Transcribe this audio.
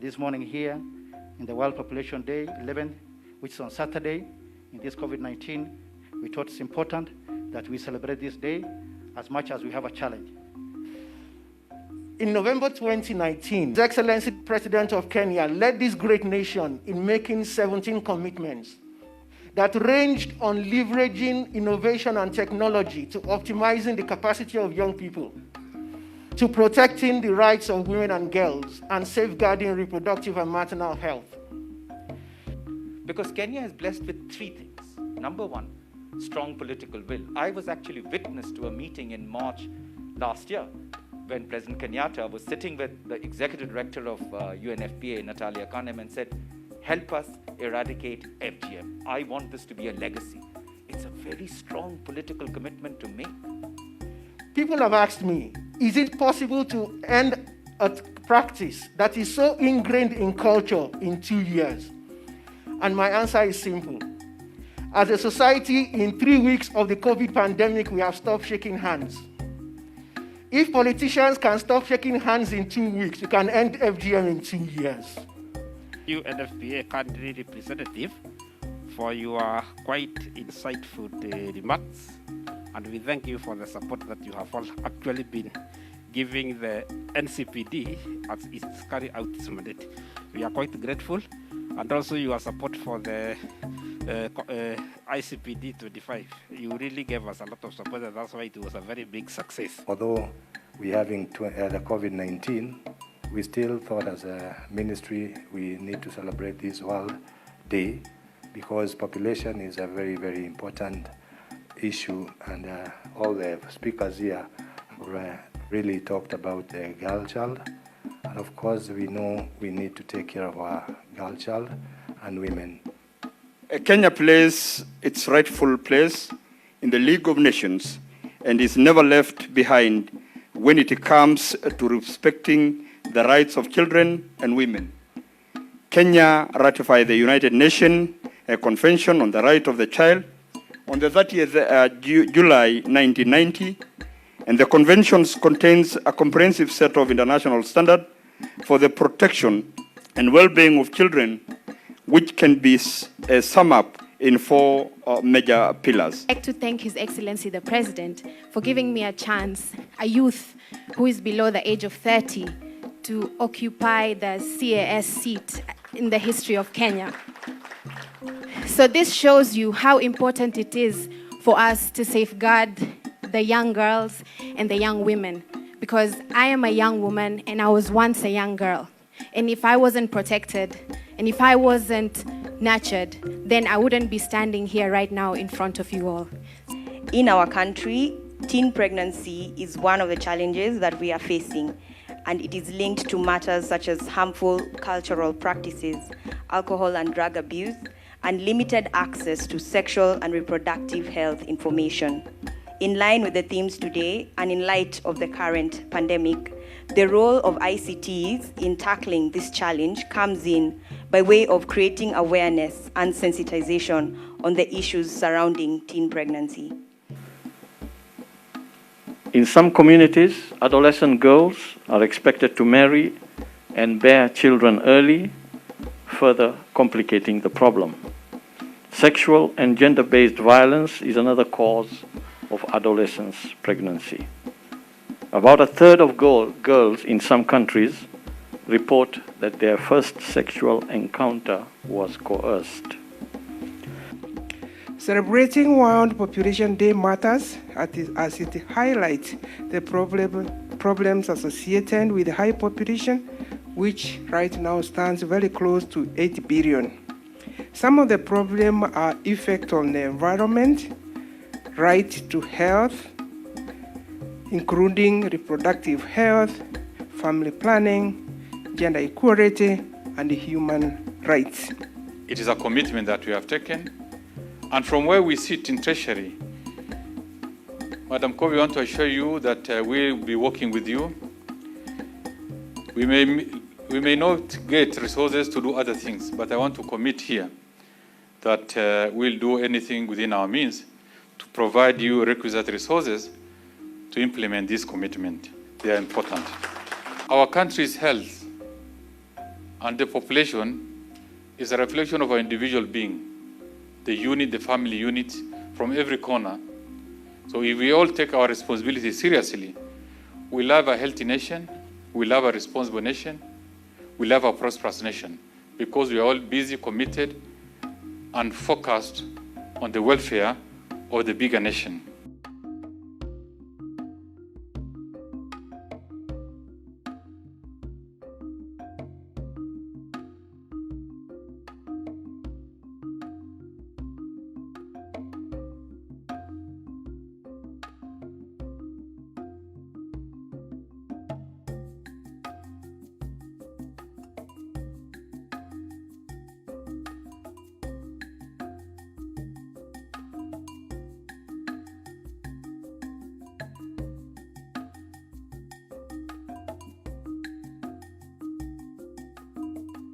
this morning here in the World Population Day 11th, which is on Saturday, in this COVID-19, we thought it's important that we celebrate this day as much as we have a challenge. In November 2019, His Excellency President of Kenya led this great nation in making 17 commitments that ranged on leveraging innovation and technology to optimizing the capacity of young people, to protecting the rights of women and girls, and safeguarding reproductive and maternal health. Because Kenya is blessed with three things. Number one, strong political will. I was actually witness to a meeting in March last year when President Kenyatta was sitting with the executive director of UNFPA, Natalia Kanem, and said, help us eradicate FGM. I want this to be a legacy. It's a very strong political commitment to make. People have asked me, is it possible to end a practice that is so ingrained in culture in 2 years? And my answer is simple. As a society, in 3 weeks of the COVID pandemic, we have stopped shaking hands. If politicians can stop shaking hands in 2 weeks, we can end FGM in 2 years. UNFPA country representative, for your quite insightful remarks, and we thank you for the support that you have all actually been giving the NCPD as it carry out its mandate. We are quite grateful, and also your support for the ICPD to defy. You really gave us a lot of support, and that's why it was a very big success. Although we're having the COVID-19, we still thought as a ministry we need to celebrate this World Day because population is a very, very important issue, and all the speakers here really talked about the girl child. And of course, we know we need to take care of our girl child and women. Kenya plays its rightful place in the League of Nations and is never left behind when it comes to respecting the rights of children and women. Kenya ratified the United Nations Convention on the Right of the Child on the 30th July 1990, and the convention contains a comprehensive set of international standards for the protection and well-being of children, which can be summed up in 4 major pillars. I'd like to thank His Excellency the President for giving me a chance, a youth who is below the age of 30, to occupy the CAS seat in the history of Kenya. So this shows you how important it is for us to safeguard the young girls and the young women, because I am a young woman and I was once a young girl. And if I wasn't protected, and if I wasn't nurtured, then I wouldn't be standing here right now in front of you all. In our country, teen pregnancy is one of the challenges that we are facing, and it is linked to matters such as harmful cultural practices, alcohol and drug abuse, and limited access to sexual and reproductive health information. In line with the themes today, and in light of the current pandemic, the role of ICTs in tackling this challenge comes in by way of creating awareness and sensitization on the issues surrounding teen pregnancy. In some communities, adolescent girls are expected to marry and bear children early, further complicating the problem. Sexual and gender-based violence is another cause of adolescence pregnancy. About a third of girls in some countries report that their first sexual encounter was coerced. Celebrating World Population Day matters as it highlights the problems associated with high population, which right now stands very close to 8 billion. Some of the problems are effect on the environment, right to health, including reproductive health, family planning, gender equality, and human rights. It is a commitment that we have taken, and from where we sit in Treasury, Madam Kobe, we want to assure you that we'll be working with you. We may not get resources to do other things, but I want to commit here that we'll do anything within our means to provide you requisite resources to implement this commitment. They are important. Our country's health And the population is a reflection of our individual being, the unit, the family unit from every corner. So if we all take our responsibility seriously, we'll have a healthy nation, we'll have a responsible nation, we'll have a prosperous nation, because we are all busy, committed, and focused on the welfare of the bigger nation.